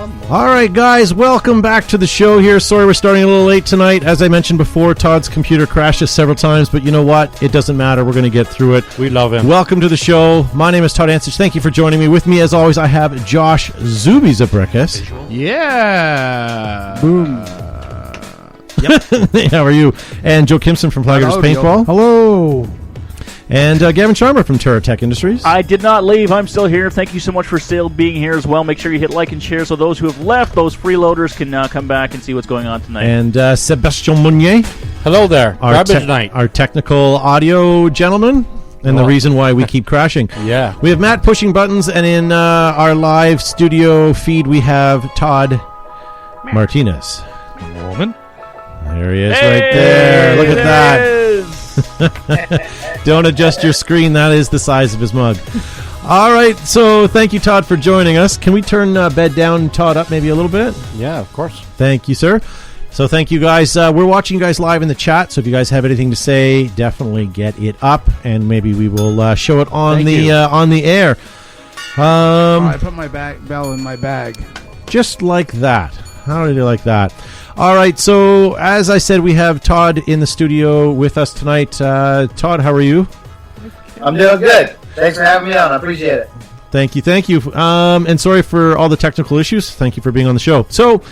All right, guys, welcome back to the show here. Sorry we're starting a little late tonight. As I mentioned before, Todd's computer crashed us several times, but you know what? It doesn't matter. We're going to get through it. We love him. Welcome to the show. My name is Todd Ansich. Thank you for joining me. With me, as always, I have Josh Zuby Zabrekis. Yeah. Boom. How are you? And Joe Kimson from Flaggers Paintball. Hello. And Gavin Sharma from Terra Tech Industries. I did not leave. I'm still here. Thank you so much for still being here as well. Make sure you hit like and share so those who have left, those freeloaders, can come back and see what's going on tonight. And Sebastien Monnier. Hello there. Garbage night. Our technical audio gentleman. And the reason why we keep crashing. Yeah. We have Matt pushing buttons, and in our live studio feed, we have Todd Martinez. Woman. There he is right there. Look at that. Don't adjust your screen. That is the size of his mug. All right. So thank you, Todd, for joining us. Can we turn bed down and Todd up maybe a little bit? Yeah, of course. Thank you, sir. So thank you, guys. We're watching you guys live in the chat. So if you guys have anything to say, definitely get it up, and maybe we will show it on the air. I put my bell in my bag. Just like that. How did you like that? All right, so as I said, we have Todd in the studio with us tonight. Todd, how are you? I'm doing good. Thanks for having me on. I appreciate it. Thank you. And sorry for all the technical issues. Thank you for being on the show. So,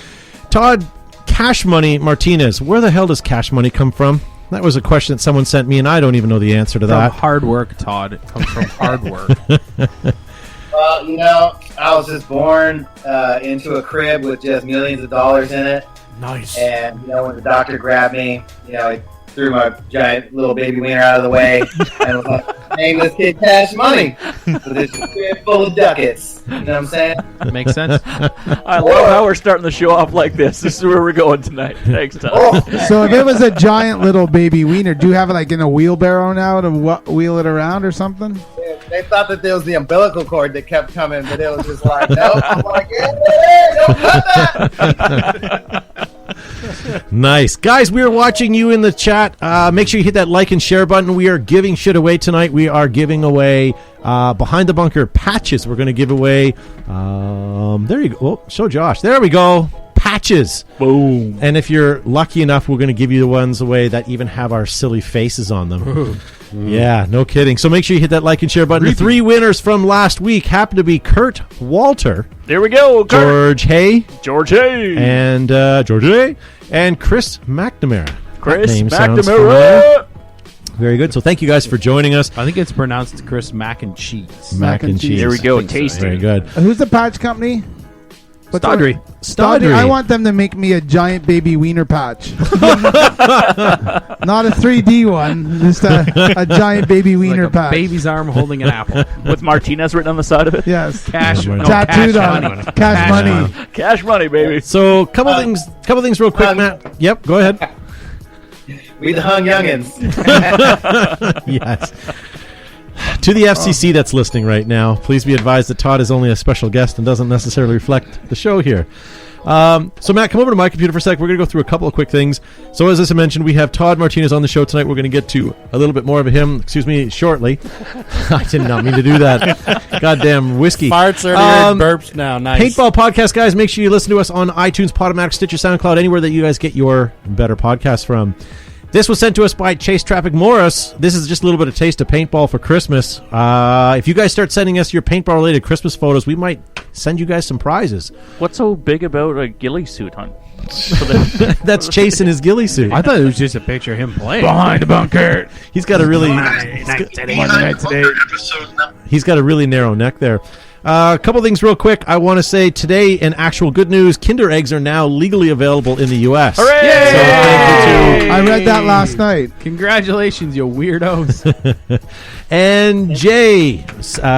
Todd, Cash Money Martinez, where the hell does Cash Money come from? That was a question that someone sent me, and I don't even know the answer to that. From hard work, Todd. It comes from hard work. Well, I was just born into a crib with just millions of dollars in it. Nice. And, when the doctor grabbed me, he threw my giant little baby wiener out of the way and was like, name this kid Cash Money. So this crib full of ducats. You know what I'm saying? That makes sense. I love how we're starting the show off like this. This is where we're going tonight. Thanks, Todd. So if it was a giant little baby wiener, do you have it like in a wheelbarrow now to wheel it around or something? They thought that there was the umbilical cord that kept coming, but it was just like, no. I'm like, don't cut that. Nice. Guys, we are watching you in the chat. Make sure you hit that like and share button. We are giving shit away tonight. We are giving away Behind the Bunker patches. We're going to give away, there you go. Oh, show Josh. There we go. Patches. Boom. And if you're lucky enough, we're going to give you the ones away that even have our silly faces on them. Yeah, no kidding. So make sure you hit that like and share button. The three winners from last week happen to be Kurt Walter. There we go. George Hay. And George Hay. And Chris McNamara. Chris That name sounds McNamara. familiar. Very good. So thank you guys for joining us. I think it's pronounced Chris Mac and Cheese. Mac and cheese. There we go. Tasty. Very good. Who's the patch company? Stodry. Stodry. I want them to make me a giant baby wiener patch. Not a 3D one, just a giant baby wiener Like a patch. baby's arm holding an apple. With Martinez written on the side of it. Yes. Cash. No, Tattooed cash on. money. Cash money. Cash money, baby. So couple things real quick, Matt. Yep, go ahead. We the hung youngins. Yes. To the FCC that's listening right now, please be advised that Todd is only a special guest and doesn't necessarily reflect the show here. So, Matt, come over to my computer for a sec. We're going to go through a couple of quick things. So, as I mentioned, we have Todd Martinez on the show tonight. We're going to get to a little bit more of him, shortly. I did not mean to do that. Goddamn whiskey. Farts are burps now. Nice. Paintball podcast, guys. Make sure you listen to us on iTunes, Podomatic, Stitcher, SoundCloud, anywhere that you guys get your better podcasts from. This was sent to us by Chase Traffic Morris. This is just a little bit of taste of paintball for Christmas. If you guys start sending us your paintball-related Christmas photos, we might send you guys some prizes. What's so big about a ghillie suit, hon? That's Chase in his ghillie suit. I thought it was just a picture of him playing. Behind the bunker. He's got a really he's got a really narrow neck there. A couple things real quick. I want to say today in actual good news, Kinder eggs are now legally available in the U.S. Hooray! So thank you to I read that last night. Congratulations, you weirdos. And Jay,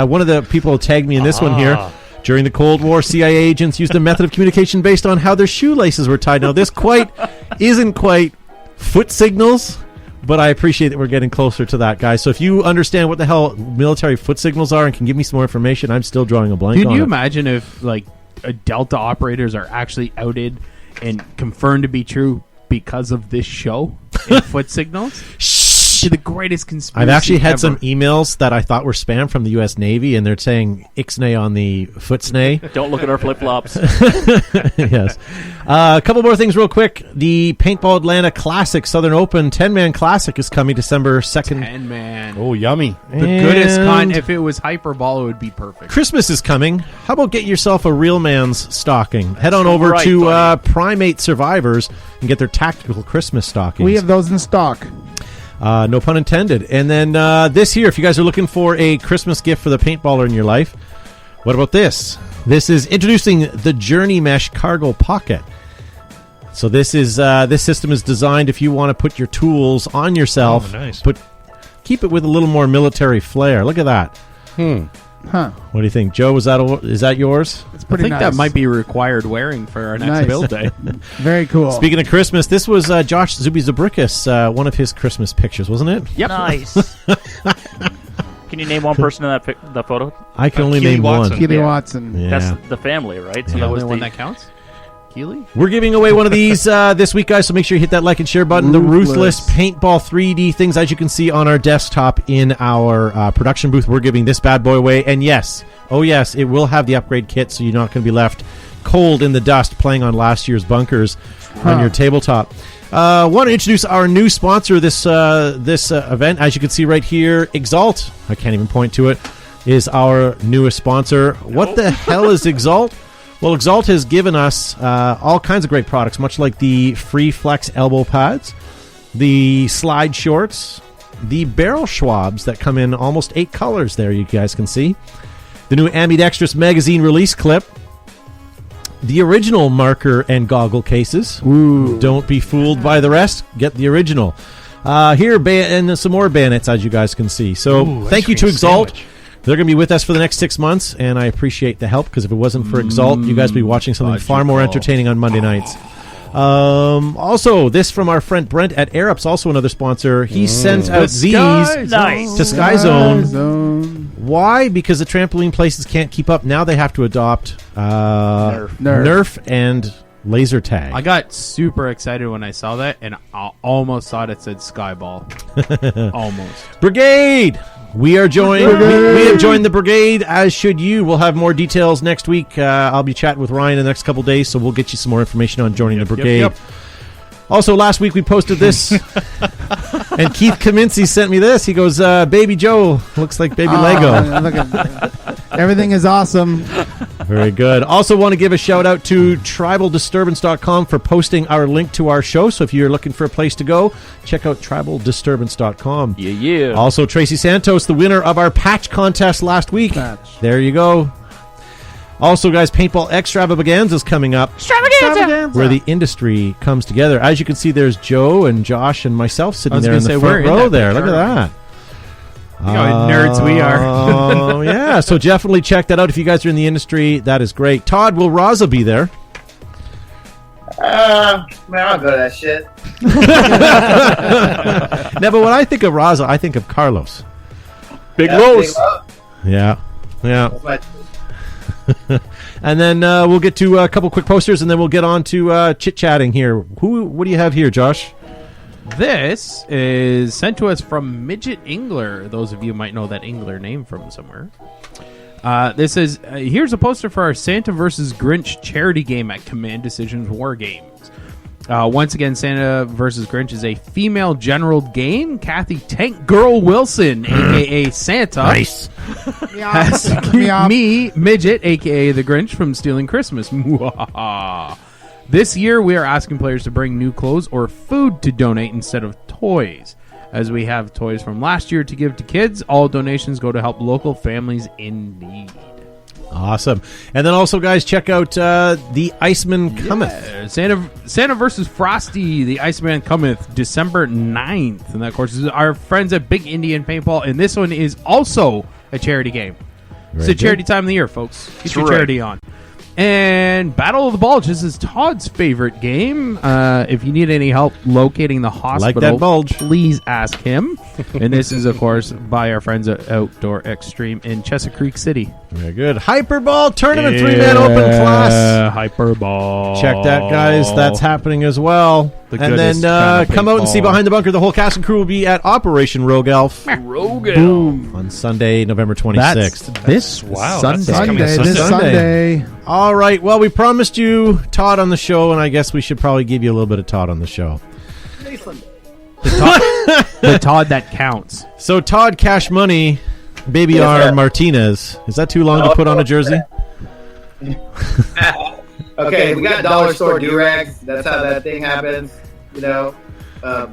one of the people who tagged me in this one here. During the Cold War, CIA agents used a method of communication based on how their shoelaces were tied. Now, this isn't quite foot signals, but I appreciate that we're getting closer to that, guys. So if you understand what the hell military foot signals are and can give me some more information, I'm still drawing a blank on it. Can you imagine if, Delta operators are actually outed and confirmed to be true because of this show and foot signals? Shh! to the greatest conspiracy I've actually had ever. some emails that I thought were spam from the U.S. Navy, and they're saying Ixnay on the footsnay. Don't look at our flip-flops. Yes. A couple more things real quick. The Paintball Atlanta Classic Southern Open 10-man Classic is coming December 2nd. 10-man. Oh, yummy. The goodest kind. If it was Hyperball, it would be perfect. Christmas is coming. How about get yourself a real man's stocking? Head on over right, to buddy. Primate Survivors and get their tactical Christmas stockings. We have those in stock. No pun intended. And then this year, if you guys are looking for a Christmas gift for the paintballer in your life, what about this? This is introducing the Journey Mesh Cargo Pocket. So this system is designed if you want to put your tools on yourself. Oh, nice. Keep it with a little more military flair. Look at that. Huh. What do you think, Joe? Is that yours? It's I pretty think nice. that might be required wearing for our next Nice. build day. Very cool. Speaking of Christmas, this was Josh Zuby Zabrickus, one of his Christmas pictures, wasn't it? Yep. Nice. Can you name one person in that photo? I can only Keely name Watson. one. Keely Yeah. Watson. Yeah. That's the family, right? So The that only was one the that counts? Keely? We're giving away one of these this week, guys, so make sure you hit that like and share button. The Ruthless Paintball 3D things, as you can see on our desktop in our production booth. We're giving this bad boy away. And yes, oh yes, it will have the upgrade kit, so you're not going to be left cold in the dust playing on last year's bunkers on your tabletop. Want to introduce our new sponsor this event. As you can see right here, Exalt, I can't even point to it, is our newest sponsor. What the hell is Exalt? Well, Exalt has given us all kinds of great products, much like the Free Flex elbow pads, the slide shorts, the barrel Schwabs that come in almost 8 colors there, you guys can see, the new Ambidextrous magazine release clip, the original marker and goggle cases. Ooh. Don't be fooled by the rest. Get the original. Here, and some more bayonets, as you guys can see. So Ooh, thank you ice to cream Exalt. sandwich. They're going to be with us for the next 6 months, and I appreciate the help, because if it wasn't for Exalt, you guys would be watching something far more entertaining on Monday nights. Also, this from our friend Brent at AirUps, also another sponsor. He sent out these Nice. to Sky Zone. Zone. Why? Because the trampoline places can't keep up. Now they have to adopt Nerf and laser tag. I got super excited when I saw that, and I almost thought it said Skyball. Almost. Brigade! We are joined. We have joined the brigade, as should you. We'll have more details next week. I'll be chatting with Ryan in the next couple days, so we'll get you some more information on joining the brigade. Yep. Also, last week we posted this, and Keith Kaminsky sent me this. He goes, "Baby Joe looks like baby Lego." Look at, everything is awesome. Very good. Also want to give a shout out to tribaldisturbance.com for posting our link to our show. So if you're looking for a place to go, check out tribaldisturbance.com. Yeah. Also, Tracy Santos, the winner of our patch contest last week. Patch. There you go. Also, guys, Paintball Extravaganza is coming up, where the industry comes together. As you can see, there's Joe and Josh and myself sitting there in the front row there. Look at that. You know how nerds we are. Oh, yeah. So definitely check that out if you guys are in the industry. That is great. Todd, will Raza be there? Man, I'll go to that shit. No, but when I think of Raza, I think of Carlos. Big Yeah, Los. big love. Yeah. Yeah. That's my- And then we'll get to a couple quick posters, and then we'll get on to chit-chatting here. What do you have here, Josh? This is sent to us from Midget Ingler. Those of you might know that Ingler name from somewhere. This is here's a poster for our Santa vs. Grinch charity game at Command Decisions War Games. Once again, Santa vs. Grinch is a female general game. Kathy Tank Girl Wilson, a.k.a. Santa, has to keep Meow. me, Midget, a.k.a. the Grinch, from stealing Christmas. This year, we are asking players to bring new clothes or food to donate instead of toys. As we have toys from last year to give to kids, all donations go to help local families in need. Awesome. And then also, guys, check out The Iceman Cometh. Santa versus Frosty, The Iceman Cometh, December 9th. And that, of course, is our friends at Big Indian Paintball. And this one is also a charity game. It's a charity time of the year, folks. Get your right. charity on. And Battle of the Bulge, this is Todd's favorite game. If you need any help locating the hospital, Like that bulge. please ask him. And this is, of course, by our friends at Outdoor Extreme in Chesapeake City. Very good. Hyperball Tournament 3-man open class. Hyperball. Check that, guys. That's happening as well. The And then goodest kind of come out and see paintball. Behind the Bunker. The whole cast and crew will be at Operation Rogue Elf on Sunday, November 26th. That's this Sunday. This Sunday. All right. Well, we promised you Todd on the show, and I guess we should probably give you a little bit of Todd on the show. The Todd that counts. So, Todd Cash Money, Baby Yes, Arm sir. Martinez. Is that too long to put on a jersey? Okay, we got dollar store do-rags. That's how that thing happens. You know,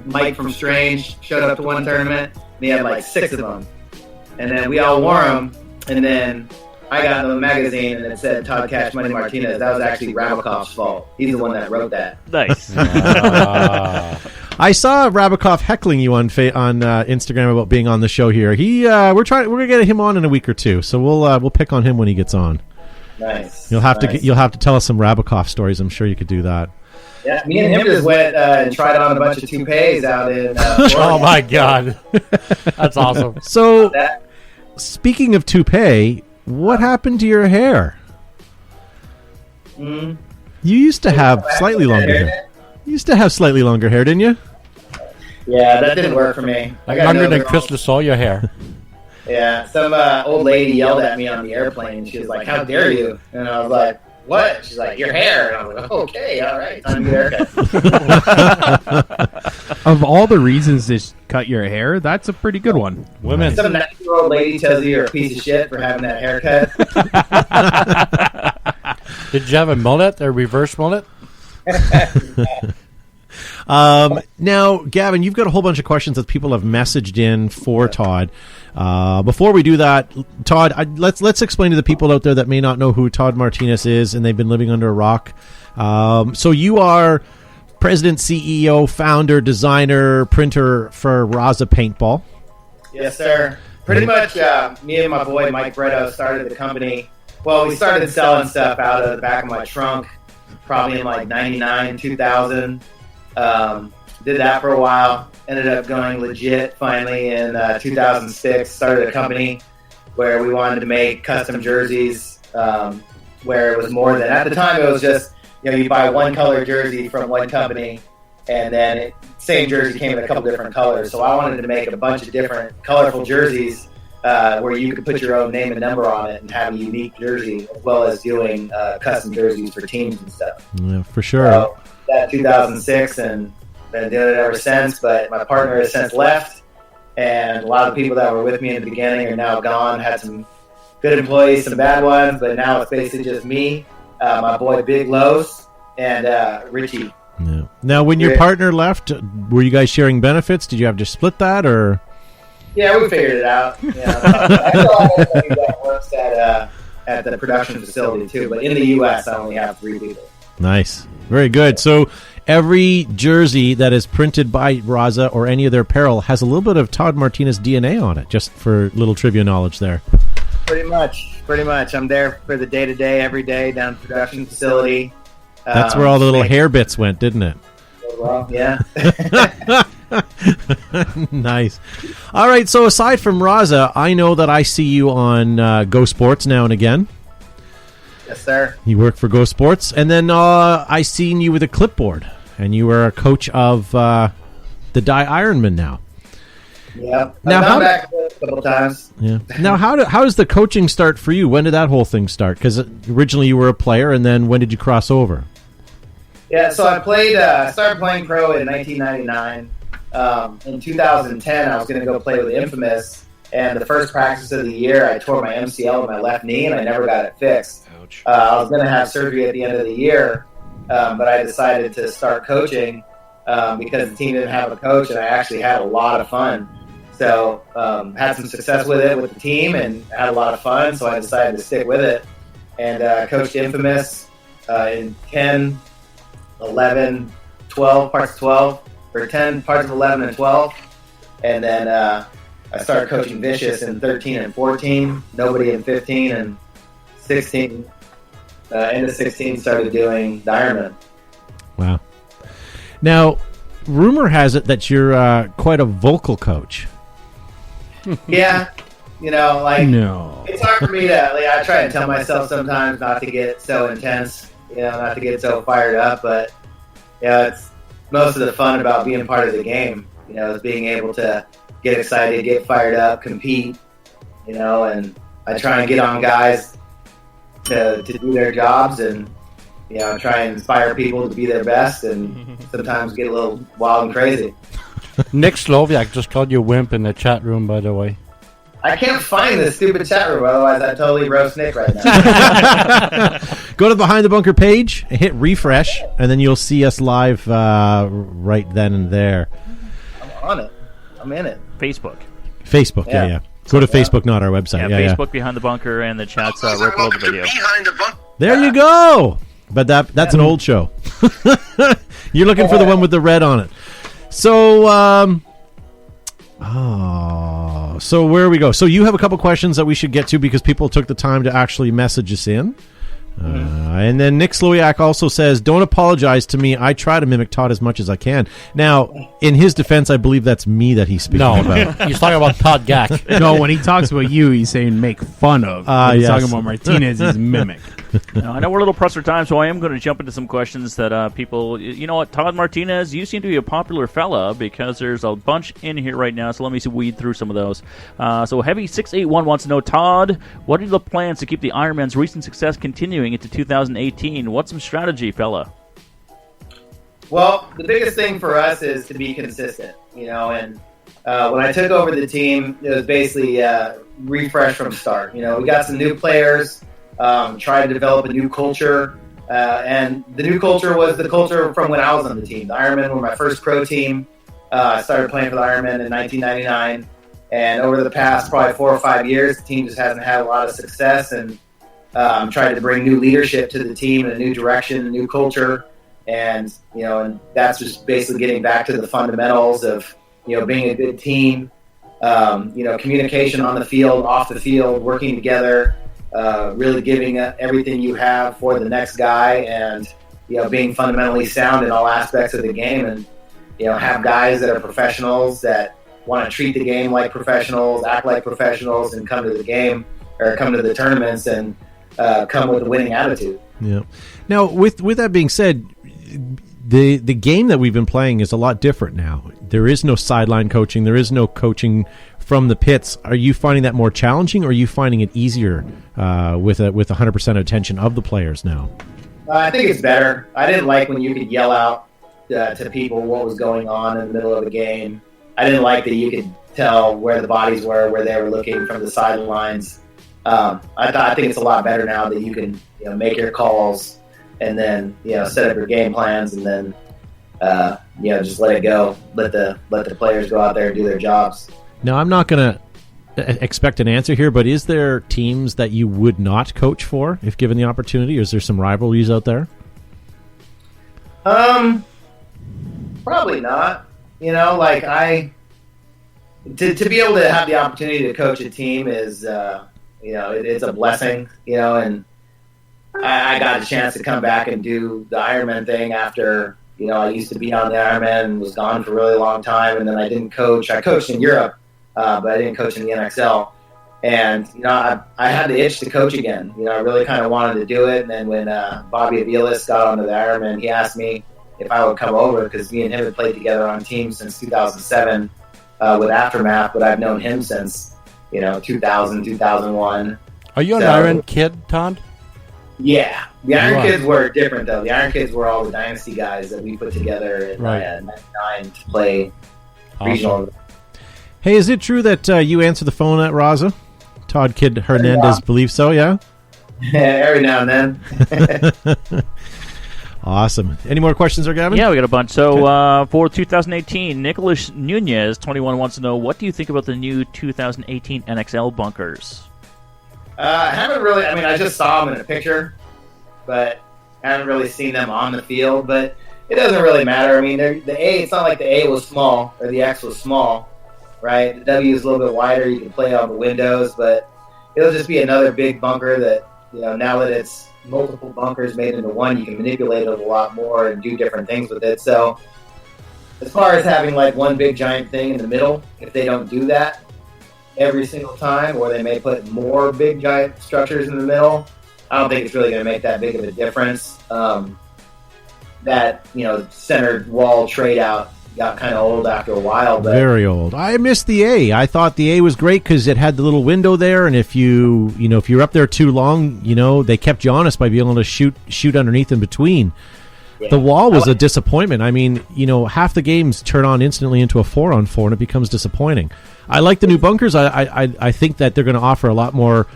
Mike from Strange showed up to one tournament, and he had like 6 of them. And then we all wore them, and then I got in the magazine, and it said Todd Cash Money Martinez. That was actually Rabakov's fault. He's the one that wrote that. Nice. I saw Rabikoff heckling you on Instagram about being on the show here. We're gonna get him on in a week or two, so we'll pick on him when he gets on. Nice. You'll have Nice. to tell us some Rabikoff stories. I'm sure you could do that. Yeah, me and him just went and tried on a bunch of toupees out in Oh my god, that's awesome. So, That- speaking of toupee, what happened to your hair? Mm. You used to have slightly longer hair. You used to have slightly longer hair, didn't you? Yeah, that didn't work for me. I got Longer no than girl. Christmas saw your hair. Yeah, some old lady yelled at me on the airplane. She was like, "How dare you?" And I was like, "What?" She's like, "Your hair." And I was like, "Okay, all right, time to get a haircut." Of all the reasons to cut your hair, that's a pretty good one. Women. Some 90-year-old lady tells you you're a piece of shit for having that haircut. Did you have a mullet or reverse mullet? Now, Gavin, you've got a whole bunch of questions that people have messaged in for Todd. Before we do that, Todd, let's explain to the people out there that may not know who Todd Martinez is and they've been living under a rock. So you are president, CEO, founder, designer, printer for Raza Paintball. Yes, sir. Pretty much, me and my boy Mike Bretto started the company. Well, we started selling stuff out of the back of my trunk, probably in like 99, 2000. Did that for a while. Ended up going legit finally in 2006. Started a company where we wanted to make custom jerseys, where it was more than, at the time it was just, you buy one color jersey from one company, and then same jersey came in a couple different colors. So I wanted to make a bunch of different colorful jerseys where you could put your own name and number on it and have a unique jersey, as well as doing custom jerseys for teams and stuff. Yeah, for sure. So that 2006, and been doing it ever since. But my partner has since left, and a lot of people that were with me in the beginning are now gone. Had some good employees, some bad ones, but now it's basically just me, my boy Big Los, and Richie. Yeah. Now, when your partner left, were you guys sharing benefits? Did you have to split that, or? Yeah, we figured it out. Yeah. I still have everybody that works at the production facility too, but in the U.S. I only have 3 people. Nice. Very good. So every jersey that is printed by Raza or any of their apparel has a little bit of Todd Martinez DNA on it, just for little trivia knowledge there. Pretty much. I'm there for the day-to-day, every day, down at the production facility. That's where all the little hair bits went, didn't it? Well, yeah. Nice. All right, so aside from Raza, I know that I see you on Go Sports now and again. Yes, sir. You work for Go Sports. And then I seen you with a clipboard, and you were a coach of the Die Ironman now. Yeah. Now, I've how- gone back a couple times. Yeah. Now, how does the coaching start for you? When did that whole thing start? Because originally you were a player, and then when did you cross over? Yeah, so I started playing pro in 1999. In 2010, I was going to go play with Infamous, and the first practice of the year, I tore my MCL in my left knee, and I never got it fixed. Ouch. I was going to have surgery at the end of the year, but I decided to start coaching because the team didn't have a coach, and I actually had a lot of fun. So had some success with it with the team and had a lot of fun, so I decided to stick with it and coached Infamous in 10, 11, 12, parts of 12, or 10, parts of 11 and 12. And then I started coaching Vicious in 13 and 14, Nobody in 15, and 16. End of 16 started doing Diamond. Wow. Now, rumor has it that you're quite a vocal coach. Yeah, No. it's hard for me to. I try and tell myself sometimes not to get so intense, not to get so fired up. But it's most of the fun about being part of the game. Is being able to get excited, get fired up, compete. And I try and get on guys to do their jobs and try and inspire people to be their best, and sometimes get a little wild and crazy. Nick Sloviak just called you a wimp in the chat room, by the way. I can't find this stupid chat room, otherwise I'd totally roast Nick right now. Go to the Behind the Bunker page, hit refresh, and then you'll see us live right then and there. I'm on it. I'm in it. Facebook. Yeah. Go to Facebook, not our website. Yeah, Facebook Behind the Bunker, and the chat's right below the video. There you go. But that's an old show. You're looking for the one with the red on it. So, so where we go? So you have a couple questions that we should get to because people took the time to actually message us in. And then Nick Slowiak also says, don't apologize to me. I try to mimic Todd as much as I can. Now, in his defense, I believe that's me that he's speaking about. He's talking about Todd Gack. No, when he talks about you, he's saying make fun of. When he's talking about Martinez, he's mimic. Now, I know we're a little pressed for time, so I am going to jump into some questions that people... You know what, Todd Martinez, you seem to be a popular fella because there's a bunch in here right now, so let me weed through some of those. So Heavy681 wants to know, Todd, what are the plans to keep the Ironman's recent success continuing into 2018? What's some strategy, fella? Well, the biggest thing for us is to be consistent, and when I took over the team, it was basically refresh from start. We got some new players, tried to develop a new culture, and the new culture was the culture from when I was on the team. The Ironmen were my first pro team. I started playing for the Ironmen in 1999, and over the past probably 4 or 5 years, the team just hasn't had a lot of success, and tried to bring new leadership to the team and a new direction, a new culture, and and that's just basically getting back to the fundamentals of being a good team, communication on the field, off the field, working together, really giving everything you have for the next guy, and being fundamentally sound in all aspects of the game, and have guys that are professionals that want to treat the game like professionals, act like professionals, and come to the game or come to the tournaments and come with a winning attitude. Yeah. Now, with that being said, the game that we've been playing is a lot different now. There is no sideline coaching. There is no coaching from the pits. Are you finding that more challenging, or are you finding it easier with 100% attention of the players now? I think it's better. I didn't like when you could yell out to people what was going on in the middle of a game. I didn't like that you could tell where the bodies were, where they were looking from the sidelines. I think it's a lot better now that you can make your calls and then set up your game plans and then just let it go. Let the players go out there and do their jobs. Now, I'm not going to expect an answer here, but is there teams that you would not coach for if given the opportunity? Is there some rivalries out there? Probably not. To be able to have the opportunity to coach a team is it's a blessing, and I got a chance to come back and do the Ironman thing after, I used to be on the Ironman and was gone for a really long time, and then I didn't coach. I coached in Europe, but I didn't coach in the NXL. And, I had the itch to coach again. I really kind of wanted to do it. And then when Bobby Aviles got onto the Ironman, he asked me if I would come over because me and him had played together on teams since 2007 with Aftermath, but I've known him since 2000, 2001. Are you an Iron Kid, Todd? Yeah. The Iron Kids were different, though. The Iron Kids were all the Dynasty guys that we put together in 99 to play regional. Hey, is it true that you answer the phone at Raza? Todd Kid Hernandez believes so, yeah? Every now and then. Awesome. Any more questions there, Gavin? Yeah, we got a bunch. So for 2018, Nicholas Nunez, 21, wants to know, what do you think about the new 2018 NXL bunkers? I haven't really, I just saw them in a picture, but I haven't really seen them on the field, but it doesn't really matter. It's not like the A was small or the X was small, right? The W is a little bit wider. You can play on the windows, but it'll just be another big bunker that, now that it's multiple bunkers made into one, you can manipulate it a lot more and do different things with it. So as far as having like one big giant thing in the middle, if they don't do that, every single time, or they may put more big giant structures in the middle. I don't think it's really going to make that big of a difference. That centered wall trade out got kind of old after a while. But Very old. I missed the A. I thought the A was great because it had the little window there, and if you're up there too long, they kept you honest by being able to shoot underneath in between. yeah. The wall was a disappointment. I mean, half the games turn on instantly into a 4-on-4, and it becomes disappointing. I like the new bunkers. I think that they're going to offer a lot more,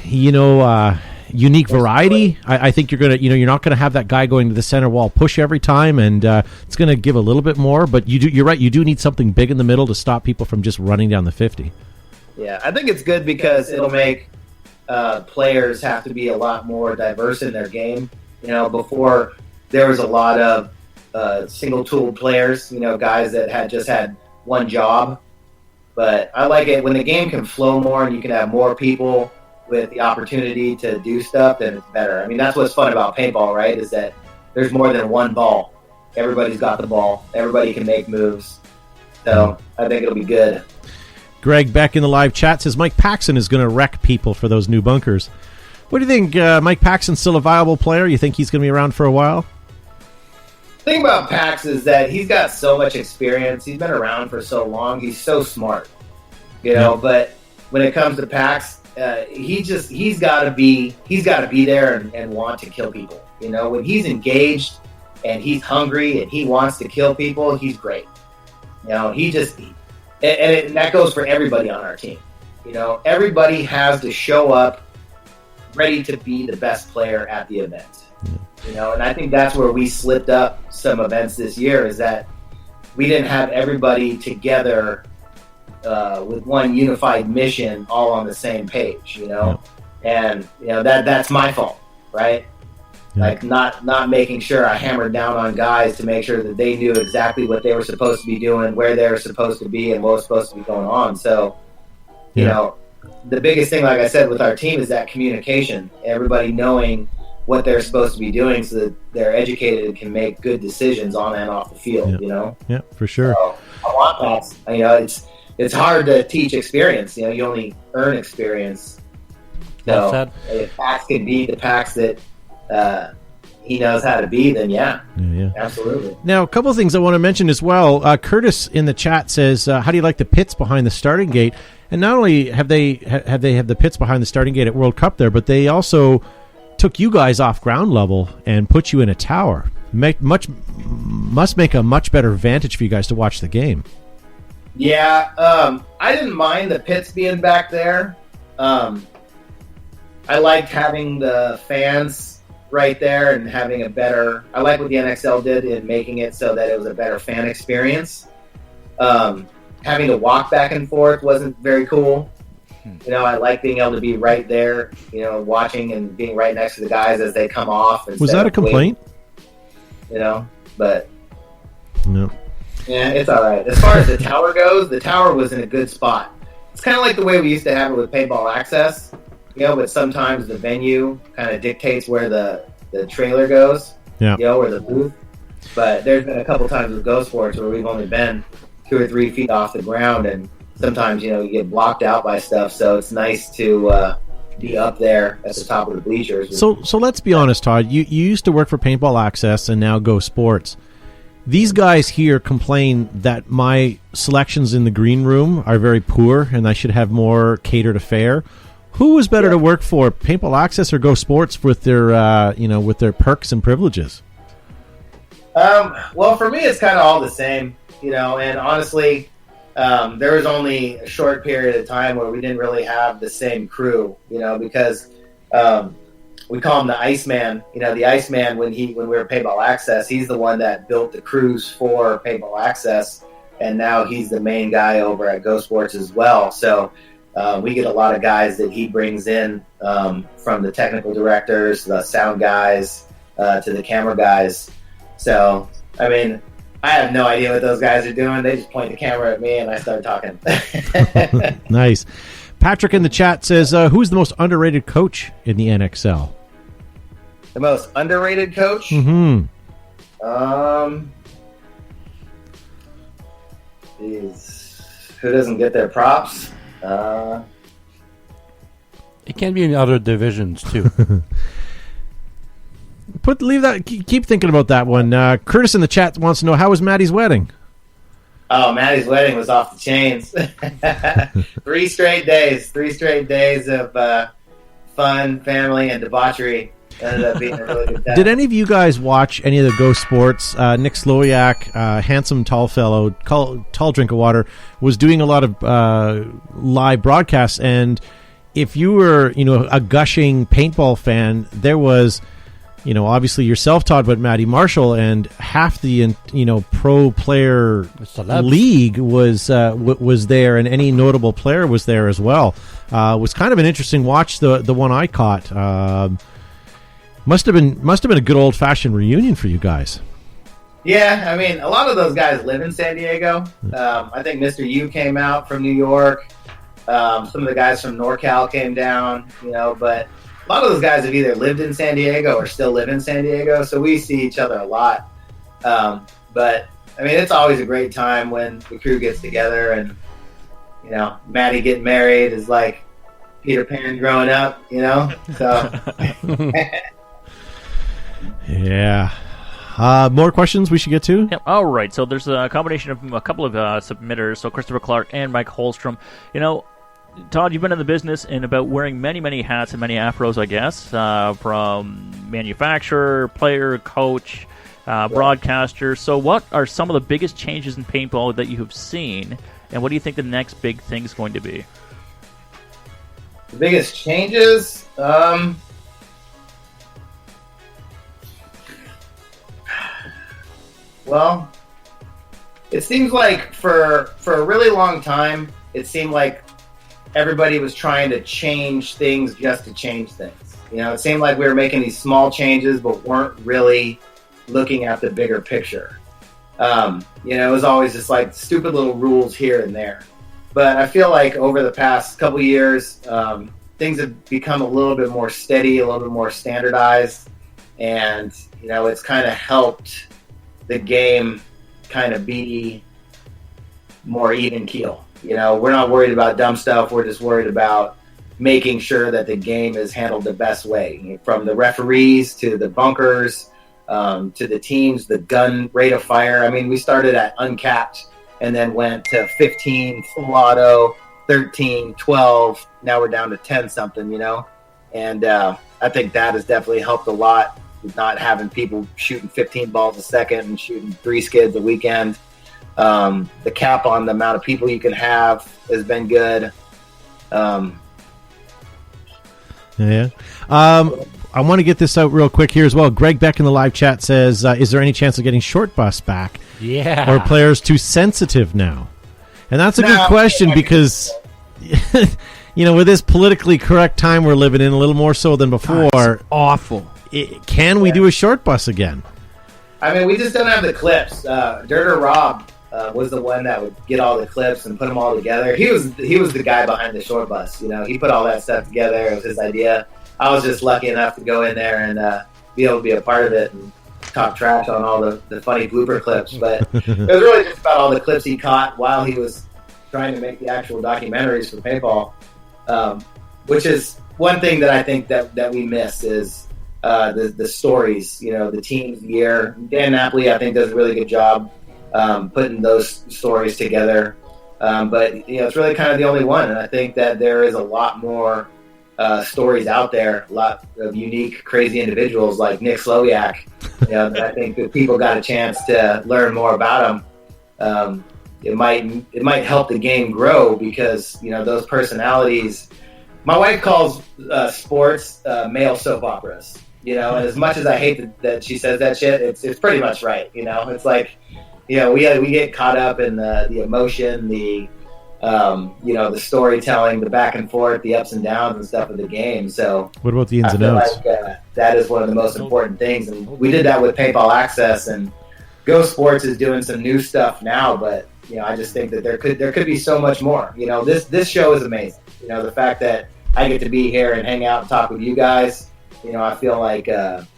unique variety. I think you're gonna, you're not gonna have that guy going to the center wall push every time, and it's gonna give a little bit more. But you're right. You do need something big in the middle to stop people from just running down the 50. Yeah, I think it's good because it'll make players have to be a lot more diverse in their game. Before there was a lot of single-tooled players. Guys that had just had one job. But I like it when the game can flow more and you can have more people with the opportunity to do stuff, then it's better. I mean, that's what's fun about paintball, right? Is that there's more than one ball. Everybody's got the ball. Everybody can make moves. So I think it'll be good. Greg Beck in the live chat says Mike Paxson is going to wreck people for those new bunkers. What do you think? Mike Paxson's still a viable player? You think he's going to be around for a while? The thing about Pax is that he's got so much experience. He's been around for so long. He's so smart, But when it comes to Pax, he's got to be there and want to kill people. When he's engaged and he's hungry and he wants to kill people, he's great. And that goes for everybody on our team. Everybody has to show up ready to be the best player at the event. And I think that's where we slipped up some events this year, is that we didn't have everybody together with one unified mission, all on the same page, and that's my fault, right? Like not making sure I hammered down on guys to make sure that they knew exactly what they were supposed to be doing, where they were supposed to be, and what was supposed to be going on. So, the biggest thing, like I said, with our team is that communication. Everybody knowing what they're supposed to be doing, so that they're educated and can make good decisions on and off the field. Yeah, for sure. So I want that. It's hard to teach experience. You only earn experience. So if Pax can be the Pax that he knows how to be, then yeah, absolutely. Now, a couple of things I want to mention as well. Curtis in the chat says, how do you like the pits behind the starting gate? And not only have they had the pits behind the starting gate at World Cup there, but they also took you guys off ground level and put you in a tower. Must make a much better vantage for you guys to watch the game. Yeah, I didn't mind the pits being back there. I liked having the fans right there and having I like what the NXL did in making it so that it was a better fan experience. Having to walk back and forth wasn't very cool. I like being able to be right there, watching and being right next to the guys as they come off. Was that a complaint? But no. Yeah, it's all right. As far as the tower goes, the tower was in a good spot. It's kind of like the way we used to have it with Paintball Access, but sometimes the venue kind of dictates where the trailer goes, or the booth. But there's been a couple times with Ghost Sports where we've only been 2 or 3 feet off the ground, and sometimes, you get blocked out by stuff, so it's nice to be up there at the top of the bleachers. So let's be honest, Todd. You used to work for Paintball Access and now Go Sports. These guys here complain that my selections in the green room are very poor and I should have more catered affair. Who was better to work for, Paintball Access or Go Sports with their with their perks and privileges? Well, for me, it's kind of all the same, and honestly, there was only a short period of time where we didn't really have the same crew, because we call him the Iceman. The Iceman, when we were Paintball Access, he's the one that built the crews for Paintball Access, and now he's the main guy over at Go Sports as well. So we get a lot of guys that he brings in, from the technical directors, the sound guys, to the camera guys. So, I mean, I have no idea what those guys are doing. They just point the camera at me and I start talking. Nice. Patrick in the chat says, who's the most underrated coach in the NXL? The most underrated coach? Mm-hmm. Is who doesn't get their props? It can be in other divisions too. Leave that. Keep thinking about that one. Curtis in the chat wants to know, how was Maddie's wedding? Oh, Maddie's wedding was off the chains. 3 straight days of fun, family, and debauchery. Ended up being a really good time. Did any of you guys watch any of the Go Sports? Nick Slowiak, handsome, tall fellow, tall drink of water, was doing a lot of live broadcasts. And if you were, a gushing paintball fan, there was, obviously yourself, Todd, but Maddie Marshall, and half the, pro player league was there, and any notable player was there as well. It was kind of an interesting watch. The one I caught. Must have been a good old fashioned reunion for you guys. Yeah, I mean, a lot of those guys live in San Diego. I think Mr. U came out from New York. Some of the guys from NorCal came down, but a lot of those guys have either lived in San Diego or still live in San Diego, so we see each other a lot. But I mean, it's always a great time when the crew gets together, and Maddie getting married is like Peter Pan growing up, So. Yeah. More questions we should get to? Yep. All right. So there's a combination of a couple of submitters. So Christopher Clark and Mike Holstrom. Todd, you've been in the business and about wearing many, many hats and many afros, I guess, from manufacturer, player, coach, broadcaster. So what are some of the biggest changes in paintball that you have seen, and what do you think the next big thing is going to be? The biggest changes? Well, it seems like for a really long time, it seemed like everybody was trying to change things just to change things. It seemed like we were making these small changes, but weren't really looking at the bigger picture. It was always just like stupid little rules here and there. But I feel like over the past couple years, things have become a little bit more steady, a little bit more standardized, and it's kind of helped the game kind of be more even keel. We're not worried about dumb stuff. We're just worried about making sure that the game is handled the best way, from the referees to the bunkers, to the teams, the gun rate of fire. I mean, we started at uncapped and then went to 15 full auto, 13, 12. Now we're down to 10 something, and I think that has definitely helped a lot with not having people shooting 15 balls a second and shooting 3 skids a weekend. The cap on the amount of people you can have has been good. Yeah. I want to get this out real quick here as well. Greg Beck in the live chat says, is there any chance of getting short bus back? Yeah. Or are players too sensitive now? And that's a good question because, with this politically correct time we're living in, a little more so than before. It's awful. Can we do a short bus again? I mean, we just don't have the clips. Dirter Rob was the one that would get all the clips and put them all together. He was the guy behind the short bus. He put all that stuff together. It was his idea. I was just lucky enough to go in there and be able to be a part of it and talk trash on all the funny blooper clips. But it was really just about all the clips he caught while he was trying to make the actual documentaries for paintball, which is one thing that I think that we miss is the stories, the team's year. Dan Napoli, I think, does a really good job putting those stories together. But it's really kind of the only one, and I think that there is a lot more stories out there, a lot of unique, crazy individuals like Nick Slowiak. That I think that people got a chance to learn more about him. It might help the game grow because those personalities. My wife calls sports male soap operas. And as much as I hate that she says that shit, it's pretty much right. It's like, we get caught up in the emotion, the storytelling, the back and forth, the ups and downs and stuff of the game. So what about the ins and outs? Like, that is one of the most important things, and we did that with Paintball Access, and Go Sports is doing some new stuff now. But I just think that there could be so much more. This show is amazing. The fact that I get to be here and hang out and talk with you guys. I feel like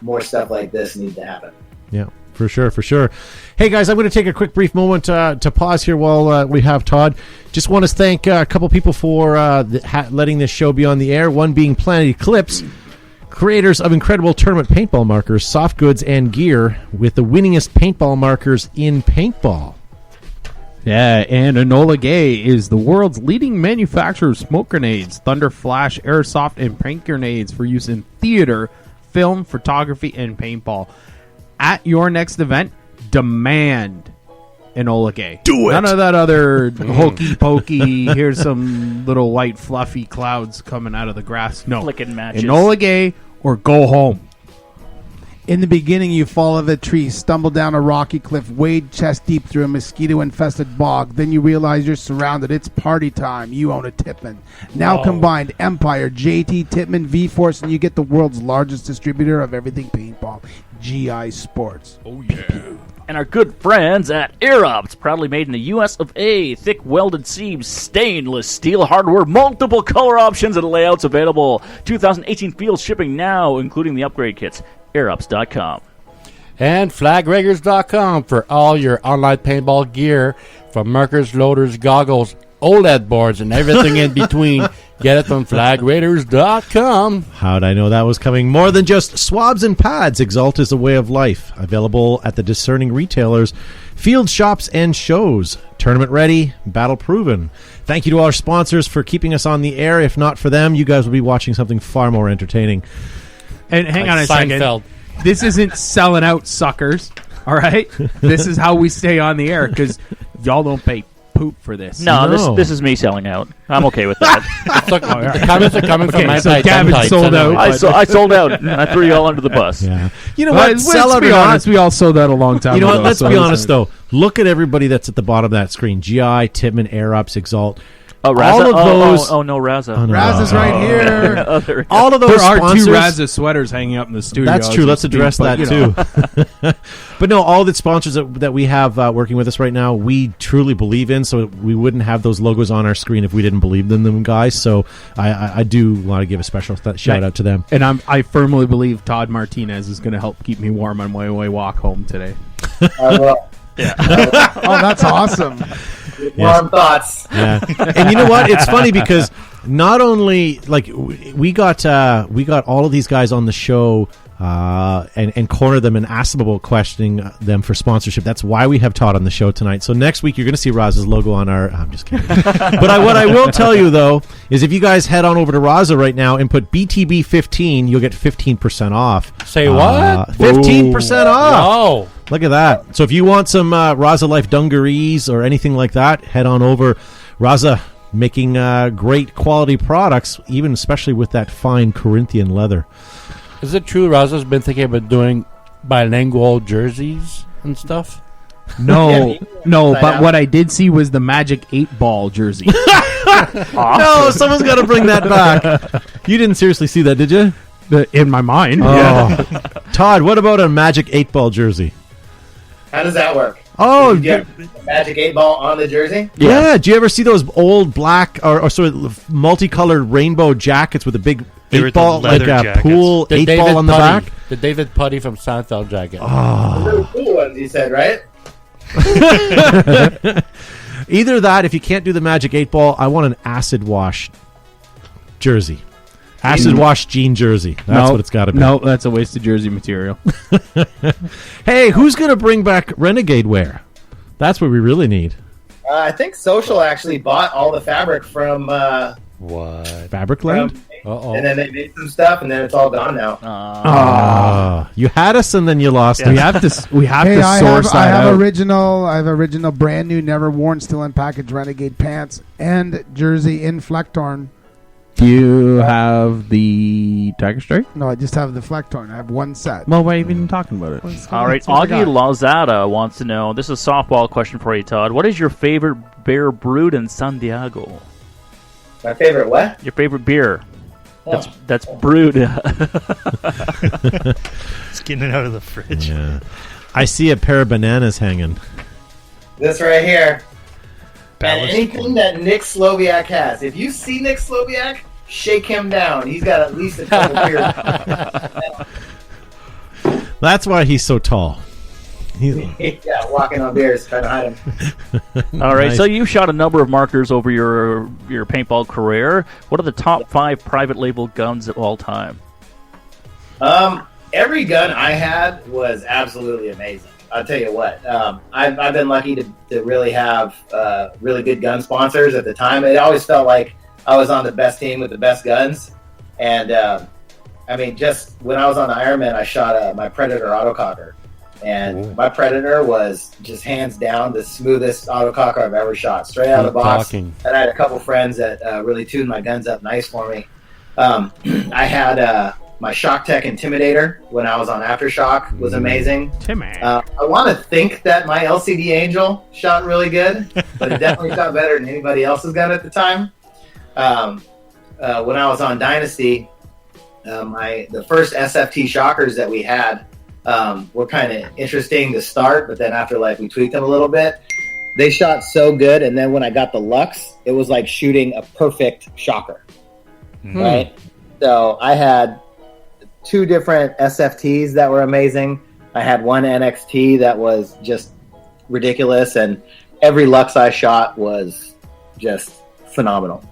more stuff like this needs to happen. Yeah. For sure. Hey, guys, I'm going to take a quick brief moment to pause here while we have Todd. Just want to thank a couple people for letting this show be on the air. One being Planet Eclipse, creators of incredible tournament paintball markers, soft goods, and gear with the winningest paintball markers in paintball. Yeah, and Enola Gay is the world's leading manufacturer of smoke grenades, thunder flash, airsoft, and prank grenades for use in theater, film, photography, and paintball. At your next event, demand Enola Gay. Do it! None of that other hokey pokey, here's some little white fluffy clouds coming out of the grass. No. Flicking matches. Enola Gay or go home. In the beginning, you fall out of a tree, stumble down a rocky cliff, wade chest deep through a mosquito-infested bog. Then you realize you're surrounded. It's party time. You own a Tippmann. Now combined, Empire, JT, Tippmann, V-Force, and you get the world's largest distributor of everything paintball, GI Sports. Oh, yeah. And our good friends at Aerops, proudly made in the U.S. of A. Thick welded seams, stainless steel hardware, multiple color options and layouts available. 2018 field shipping now, including the upgrade kits. Aerops.com. And FlagRaggers.com for all your online paintball gear, from markers, loaders, goggles, OLED boards, and everything in between. Get it from FlagRaiders.com. How'd I know that was coming? More than just swabs and pads, Exalt is a way of life. Available at the discerning retailers, field shops, and shows. Tournament ready, battle proven. Thank you to our sponsors for keeping us on the air. If not for them, you guys would be watching something far more entertaining. And hang on a Seinfeld. second. This isn't selling out, suckers. All right? This is how we stay on the air, because y'all don't pay poop for this. No. This is me selling out. I'm okay with that. The comments are coming from my so side. Gavin sold out. I sold out. I threw you all under the bus. Yeah. You know Well, what? let's Sell it be or not. honest. We all sold out a long time You know ago. what? Let's so be it's- honest, though. Look at everybody that's at the bottom of that screen. GI, Tippmann, Aerops, Exalt. Oh, Raza? All of those... Oh, no, Raza. Oh, no. Raz is right here. Oh, there we go. All of those There are sponsors, two Raza sweaters hanging up in the studio. That's as true. we Let's speak, address but, that, you know. too. But no, all the sponsors that we have working with us right now, we truly believe in, so we wouldn't have those logos on our screen if we didn't believe in them, guys. So I do want to give a special shout out to them. And I firmly believe Todd Martinez is going to help keep me warm on my way walk home today. I will. Oh, that's awesome. Warm thoughts. Yeah, and you know what? It's funny because not only like we got all of these guys on the show and corner them and ask them about questioning them for sponsorship. That's why we have Todd on the show tonight. So next week you're going to see Raz's logo on our. I'm just kidding. But what I will tell you though is if you guys head on over to Raza right now and put BTB15, you'll get 15% off. Say what? 15% off. Oh. Look at that. So if you want some Raza Life dungarees or anything like that, head on over. Raza making great quality products, even especially with that fine Corinthian leather. Is it true Raza's been thinking about doing bilingual jerseys and stuff? No, but what I did see was the Magic 8-ball jersey. No, someone's got to bring that back. You didn't seriously see that, did you? In my mind. Oh. Todd, what about a Magic 8-ball jersey? How does that work? Oh, Did you have a Magic 8-ball on the jersey? yeah. Do you ever see those old black or sort of multicolored rainbow jackets with a big They were the 8-ball, like leather a jackets. pool The 8-ball on the Putty. back? The David Putty from Seinfeld jacket. Really cool ones, you said, right? Either that, if you can't do the Magic 8-ball, I want an acid wash jersey. Acid wash jean jersey. That's what it's got to be. No, that's a waste of jersey material. Hey, who's going to bring back Renegade wear? That's what we really need. I think Social actually bought all the fabric from, What? Fabric Land? Uh-oh. and then they made some stuff, and then it's all gone now. You had us and then you lost We us. have to. We have Hey, to I source have that out. original, brand new, never worn, still in package Renegade pants and jersey in Flecktorn. Do you have the Tiger Stripe? No, I just have the Flecktorn. I have one set. Well, why are you even talking about it? All right, That's what I Augie got. Lozada wants to know, this is a softball question for you, Todd. What is your favorite beer brewed in San Diego? My favorite what? Your favorite beer Oh. that's brewed. It's getting it out of the fridge. Yeah. I see a pair of bananas hanging. This right here. And Ballast anything one. that Nick Sloviak has. If you see Nick Sloviak, shake him down. He's got at least a couple beers. That's why he's so tall. Yeah, walking on beers, trying to hide them. All right, Nice. so you shot a number of markers over your paintball career. What are the top 5 private label guns of all time? Every gun I had was absolutely amazing. I'll tell you what. I've been lucky to really have really good gun sponsors at the time. It always felt like I was on the best team with the best guns. And I mean, just when I was on the Ironman, I shot my Predator autococker. And my Predator was just hands down the smoothest autococker I've ever shot. Straight out of the box. Talking. And I had a couple friends that really tuned my guns up nice for me. I had my Shock Tech Intimidator when I was on Aftershock was amazing. Timmy. I want to think that my LCD Angel shot really good, but it definitely shot better than anybody else's gun at the time. When I was on Dynasty, the first SFT shockers that we had were kind of interesting to start, but then after we tweaked them a little bit, they shot so good. And then when I got the Lux, it was like shooting a perfect shocker, right? So I had 2 different SFTs that were amazing. I had one NXT that was just ridiculous, and every Lux I shot was just phenomenal.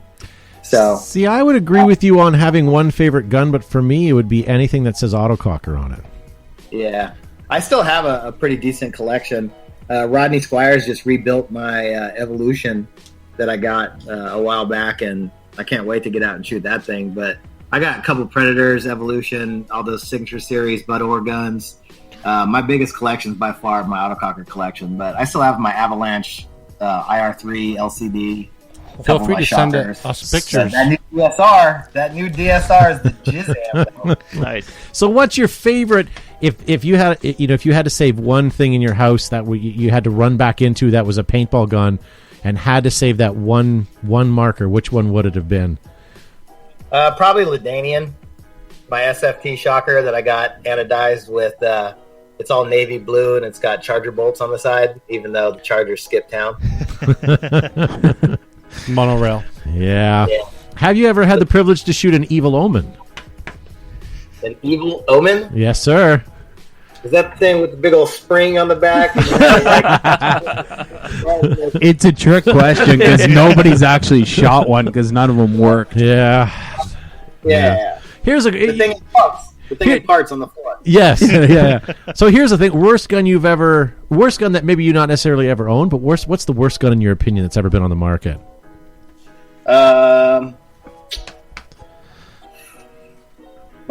So See, I would agree with you on having one favorite gun, but for me, it would be anything that says autococker on it. yeah, I still have a pretty decent collection. Rodney Squires just rebuilt my Evolution that I got a while back, and I can't wait to get out and shoot that thing. But I got a couple Predators, Evolution, all those Signature Series Bud Orr guns. My biggest collection is by far my autococker collection, but I still have my Avalanche IR3 LCD. Feel free to send us pictures. That new DSR is the jizz. Nice. So, what's your favorite? If you had to save one thing in your house that you had to run back into that was a paintball gun, and had to save that one marker, which one would it have been? Probably Ladanian, my SFT shocker that I got anodized with. It's all navy blue and it's got charger bolts on the side, even though the chargers skip town. Monorail. Yeah. Yeah. Have you ever had the privilege to shoot an Evil Omen? An Evil Omen? Yes, sir. Is that the thing with the big old spring on the back? It's a trick question because nobody's actually shot one because none of them worked. Yeah. Yeah. Here's a The thing in parts. The thing in parts on the floor. Yes. Yeah. So here's the thing: worst gun that maybe you not necessarily ever owned, but what's the worst gun in your opinion that's ever been on the market? My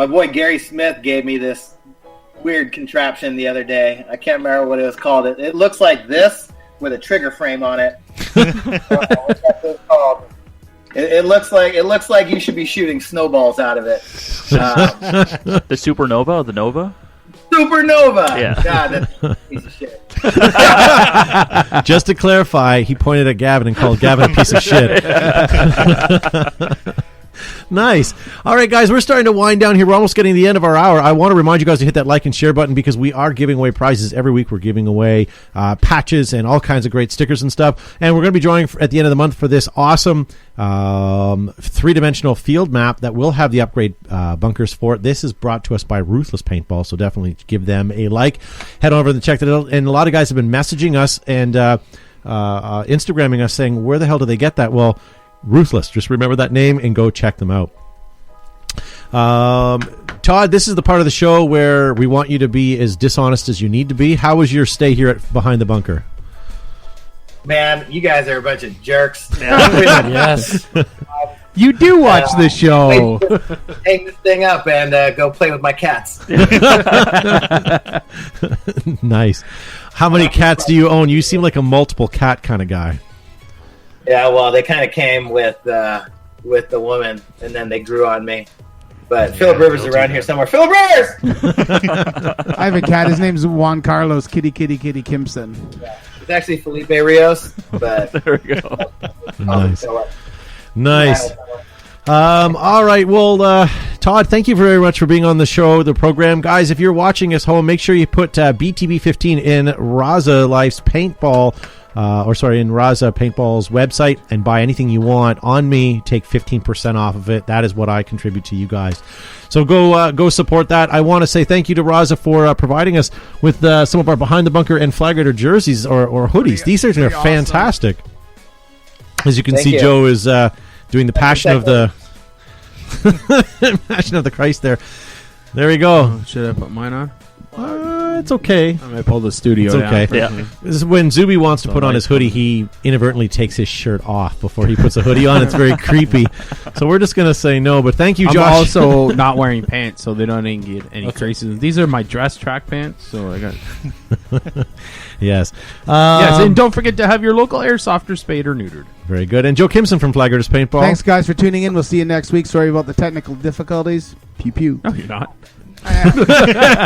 boy Gary Smith gave me this weird contraption the other day. I can't remember what it was called. It looks like this with a trigger frame on it. What's that thing called? It looks like you should be shooting snowballs out of it. The Supernova, the Nova? Supernova. Yeah. God, that's a piece of shit. Just to clarify, he pointed at Gavin and called Gavin a piece of shit. Nice. All right, guys, we're starting to wind down here. We're almost getting to the end of our hour. I want to remind you guys to hit that like and share button because we are giving away prizes every week. We're giving away patches and all kinds of great stickers and stuff. And we're going to be drawing at the end of the month for this awesome 3-dimensional field map that will have the upgrade bunkers for it. This is brought to us by Ruthless Paintball, so definitely give them a like. Head over and check that out. And a lot of guys have been messaging us and Instagramming us saying, where the hell do they get that? Well, Ruthless. Just remember that name and go check them out. Todd, this is the part of the show where we want you to be as dishonest as you need to be. How was your stay here at Behind the Bunker? Man, you guys are a bunch of jerks. Yes. You do watch the show. Hang this thing up and go play with my cats. Nice. How many cats do you own? You seem like a multiple cat kind of guy. Yeah, well, they kind of came with the woman, and then they grew on me. But Philip Rivers is around here somewhere. Philip Rivers! I have a cat. His name's Juan Carlos Kitty Kimson. Yeah. It's actually Felipe Rios, but There we go. Nice. Nice. All right. Well, Todd, thank you very much for being on the show, the program. Guys, if you're watching us home, make sure you put BTB15 in Raza Life's Paintball in Raza Paintball's website and buy anything you want on me. Take 15% off of it. That is what I contribute to you guys. So go support that. I want to say thank you to Raza for providing us with some of our Behind the Bunker and Flag Raider jerseys or hoodies. These are awesome. fantastic. As you can Thank see, you. Joe is doing the Passion of the Passion of the Christ there. There we go. Should I put mine on? It's okay. I might pull the studio It's down. okay. for Yeah. me. This is when Zuby wants to So put on like- his hoodie, he inadvertently takes his shirt off before he puts a hoodie on. It's very creepy. So we're just going to say no, but thank you, I'm Josh. also not wearing pants, so they don't even get any traces. These are my dress track pants, so I got. Yes. Yes, and don't forget to have your local airsofter spayed or neutered. Very good. And Joe Kimson from Flag Raiders Paintball. Thanks, guys, for tuning in. We'll see you next week. Sorry about the technical difficulties. Pew pew. No, you're not.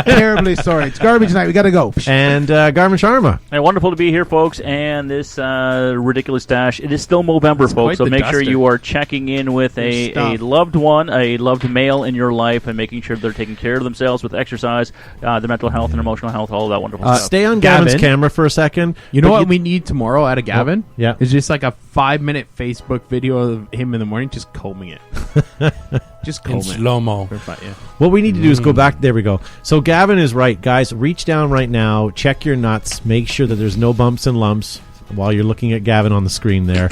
Terribly sorry. It's garbage night. We got to go. And Garmin Sharma. Hey, wonderful to be here, folks, and this ridiculous dash. It is still November, It's folks, quite so the make sure duster. you are checking in with a stuff. loved one, a loved male in your life, and making sure they're taking care of themselves with exercise, their mental health and emotional health, all of that wonderful stuff. Stay on Gavin. Gavin's camera for a second. You know But what we need tomorrow out of Gavin? yeah. It's just like a 5-minute Facebook video of him in the morning just combing it. Just comb In it. slow-mo. Yeah. What we need to do is go back. There we go. So Gavin is right, guys. Reach down right now. Check your nuts. Make sure that there's no bumps and lumps while you're looking at Gavin on the screen there.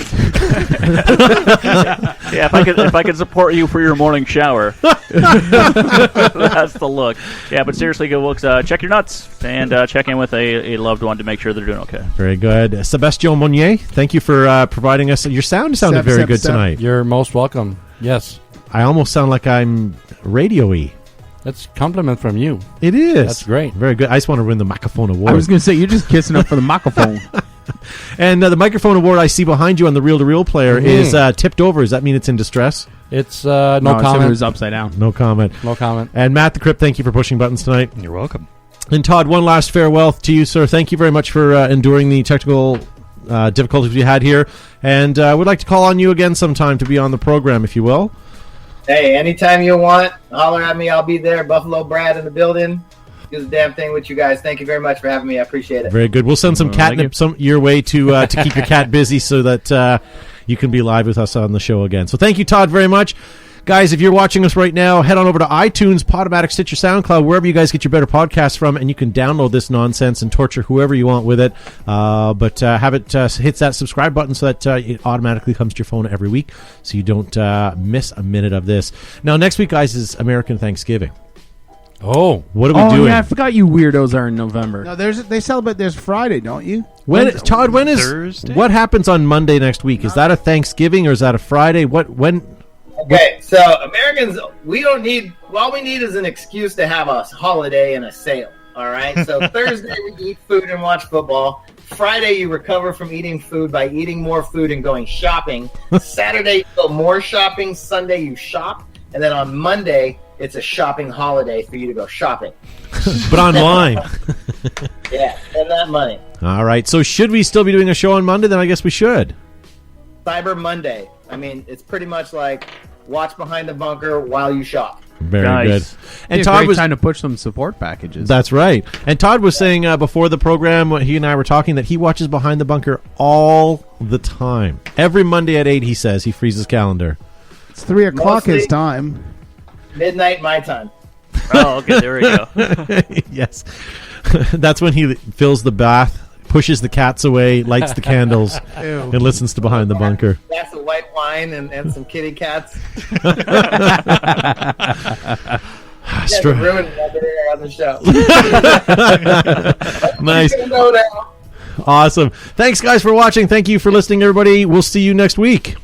Yeah, if I could support you for your morning shower, that's the look. Yeah, but seriously, good looks. Check your nuts and check in with a loved one to make sure they're doing okay. Very good. Sébastien Monnier, thank you for providing us. Your sound sounded Seb, very Seb, good Seb. tonight. You're most welcome. Yes. I almost sound like I'm radio-y. That's a compliment from you. It is. That's great. Very good. I just want to win the microphone award. I was going to say, you're just kissing up for the microphone. And the microphone award I see behind you on the reel-to-reel player is tipped over. Does that mean it's in distress? It's no it comment. was upside down. No comment. No comment. And Matt the Crypt, thank you for pushing buttons tonight. You're welcome. And Todd, one last farewell to you, sir. Thank you very much for enduring the technical difficulties we had here. And we'd like to call on you again sometime to be on the program, if you will. Hey, anytime you want, holler at me. I'll be there. Buffalo Brad in the building. Do the damn thing with you guys. Thank you very much for having me. I appreciate it. Very good. We'll send some catnip your way to keep your cat busy so that you can be live with us on the show again. So thank you, Todd, very much. Guys, if you're watching us right now, head on over to iTunes, Podomatic, Stitcher, SoundCloud, wherever you guys get your better podcasts from, and you can download this nonsense and torture whoever you want with it. But have it hit that subscribe button so that it automatically comes to your phone every week so you don't miss a minute of this. Now, next week, guys, is American Thanksgiving. Oh. What are we doing? Yeah, I forgot you weirdos are in November. No, they celebrate. There's Friday, don't you? Todd, when is Thursday? what happens on Monday next week? Is that a Thanksgiving or is that a Friday? When? Okay, so Americans, we don't need, all we need is an excuse to have a holiday and a sale, all right? So Thursday, we eat food and watch football. Friday, you recover from eating food by eating more food and going shopping. Saturday, you go more shopping. Sunday, you shop. And then on Monday, it's a shopping holiday for you to go shopping. But online. Yeah, spend that money. All right. So should we still be doing a show on Monday? Then I guess we should. Cyber Monday. I mean, it's pretty much like watch Behind the Bunker while you shop. Very Nice. good. And And Todd was trying to push some support packages. That's right. And Todd was saying before the program, when he and I were talking, that he watches Behind the Bunker all the time. Every Monday at 8, he says he frees his calendar. It's 3 o'clock Mostly- his time. Midnight my time. Oh, okay, there we go. Yes. That's when he fills the bath, pushes the cats away, lights the candles, and listens to Behind the Bunker. That's a white wine and some kitty cats. Str- Ruined that there on the show. Nice. You know now. Awesome. Thanks, guys, for watching. Thank you for listening, everybody. We'll see you next week.